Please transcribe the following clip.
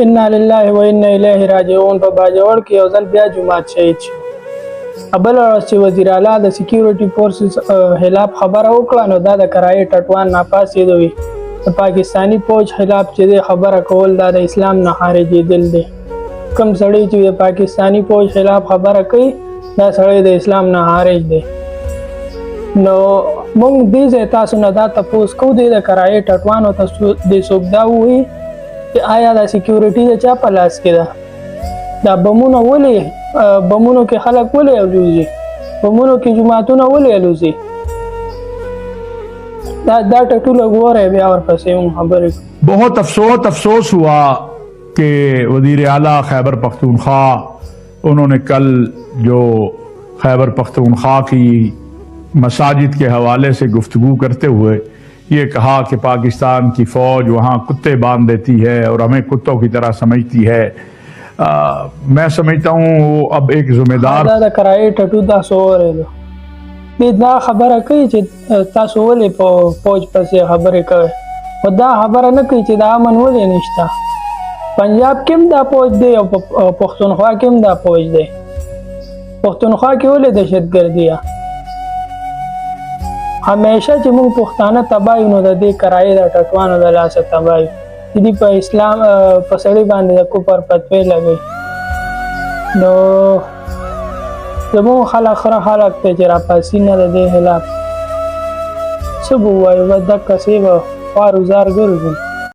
انا لله و انا الیه راجعون په باجوړ کې یو ځل بیا جمعات شهید شو. بل ورځ چې وزیر اعلی د سکیورټي فورسز خلاف خبره وکړه نو دا د کرایې ټټوان ناپاسېدوي. د پاکستاني فوج خلاف چې خبره کول دا د اسلام نه خارجېدل دی. کوم سړی چې د پاکستاني فوج خلاف خبره کوي دا سړی د اسلام نه خارج دی. نو موږ دې ځای تاسو نه دا تپوس کوو د کرایې ټټوانو ته دې څوک دا ووایي چې آیا دا سکیورټي د چا په لاس کې ده؟ دا بمونه ولې بمونو کې خلک ولې الوزي؟ بمونو کې جماعتونه ولې الوزي؟ دا ټټوله ګوره بیا ورپسې هم خبرې. बहुत अफसोस हुआ कि वज़ीर आला खैबर पख्तूनख्वा उन्होंने कल जो खैबर पख्तूनख्वा की मसाजिद के हवाले से गुफ्तगू करते हुए ये कहा कि पाकिस्तान की फ़ौज वहाँ कुत्ते बांध देती है और हमें कुत्तों की तरह समझती है. मैं समझता हूँ वो अब एक जिम्मेदार कराए टटू तاسو ورېدو دا خبره کوي چې تاسو ولې په فوج پسې خبرې کوئ او دا خبره نه کوي چې دا امن ولې نشته. پنجاب کې هم دا فوج دی او پښتونخوا کې هم دا فوج دی. پښتونخوا کې ولې دهشتګردي ده؟ همیشه چې موږ پښتانه تباه یو نو د دې کرایې د ټټوانو د لاسه تباه یو. دې په اسلام په سړي باندې د کفر فتوی لګوي. نو زموږ خلک خره خلک ته چې راپاسي نه د دې خلاف څه به ووایو بس دقسې به خوار وزار ګرځو.